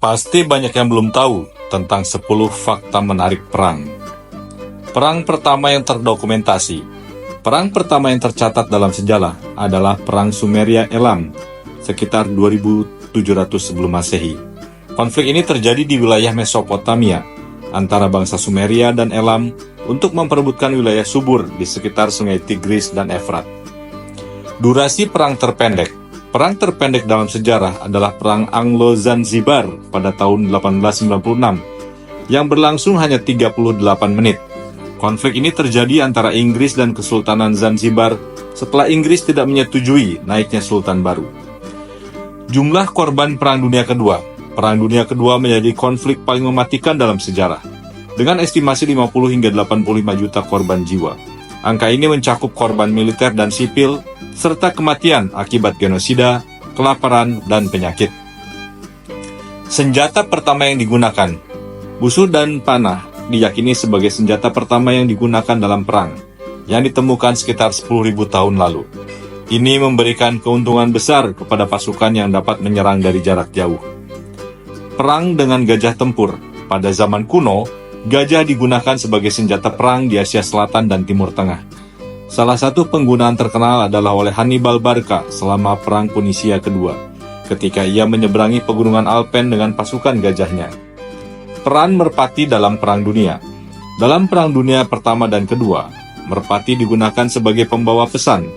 Pasti banyak yang belum tahu tentang 10 fakta menarik perang. Perang pertama yang terdokumentasi. Perang pertama yang tercatat dalam sejarah adalah Perang Sumeria Elam, sekitar 2700 sebelum Masehi. Konflik ini terjadi di wilayah Mesopotamia, antara bangsa Sumeria dan Elam untuk memperebutkan wilayah subur di sekitar sungai Tigris dan Efrat. Durasi perang terpendek. Perang terpendek dalam sejarah adalah Perang Anglo-Zanzibar pada tahun 1896, yang berlangsung hanya 38 menit. Konflik ini terjadi antara Inggris dan Kesultanan Zanzibar setelah Inggris tidak menyetujui naiknya Sultan baru. Jumlah korban Perang Dunia Kedua. Perang Dunia Kedua menjadi konflik paling mematikan dalam sejarah, dengan estimasi 50 hingga 85 juta korban jiwa. Angka ini mencakup korban militer dan sipil, serta kematian akibat genosida, kelaparan, dan penyakit. Senjata pertama yang digunakan. Busur dan panah diyakini sebagai senjata pertama yang digunakan dalam perang, yang ditemukan sekitar 10.000 tahun lalu. Ini memberikan keuntungan besar kepada pasukan yang dapat menyerang dari jarak jauh. Perang dengan gajah tempur. Pada zaman kuno, gajah digunakan sebagai senjata perang di Asia Selatan dan Timur Tengah. Salah satu penggunaan terkenal adalah oleh Hannibal Barca selama Perang Punisia kedua, ketika ia menyeberangi pegunungan Alpen dengan pasukan gajahnya. Peran merpati dalam Perang Dunia. Dalam Perang Dunia Pertama dan Kedua, merpati digunakan sebagai pembawa pesan.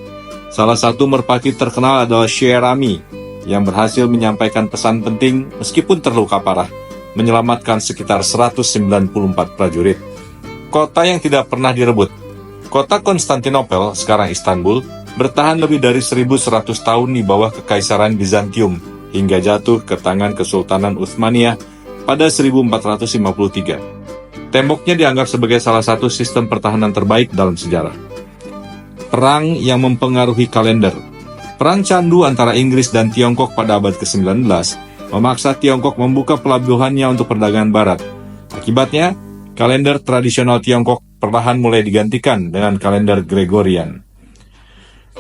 Salah satu merpati terkenal adalah Sherami, yang berhasil menyampaikan pesan penting meskipun terluka parah, menyelamatkan sekitar 194 prajurit. Kota yang tidak pernah direbut. Kota Konstantinopel, sekarang Istanbul, bertahan lebih dari 1100 tahun di bawah Kekaisaran Bizantium, hingga jatuh ke tangan Kesultanan Utsmaniyah pada 1453. Temboknya dianggap sebagai salah satu sistem pertahanan terbaik dalam sejarah. Perang yang mempengaruhi kalender. Perang candu antara Inggris dan Tiongkok pada abad ke-19 memaksa Tiongkok membuka pelabuhannya untuk perdagangan barat. Akibatnya, kalender tradisional Tiongkok perlahan mulai digantikan dengan kalender Gregorian.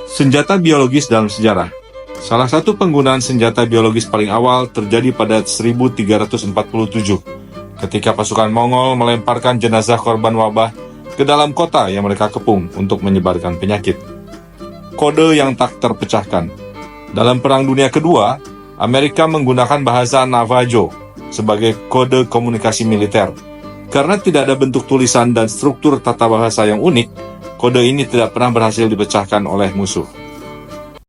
Senjata biologis dalam sejarah. Salah satu penggunaan senjata biologis paling awal terjadi pada 1347, ketika pasukan Mongol melemparkan jenazah korban wabah ke dalam kota yang mereka kepung untuk menyebarkan penyakit. Kode yang tak terpecahkan. Dalam Perang Dunia Kedua, Amerika menggunakan bahasa Navajo sebagai kode komunikasi militer. Karena tidak ada bentuk tulisan dan struktur tata bahasa yang unik, kode ini tidak pernah berhasil dipecahkan oleh musuh.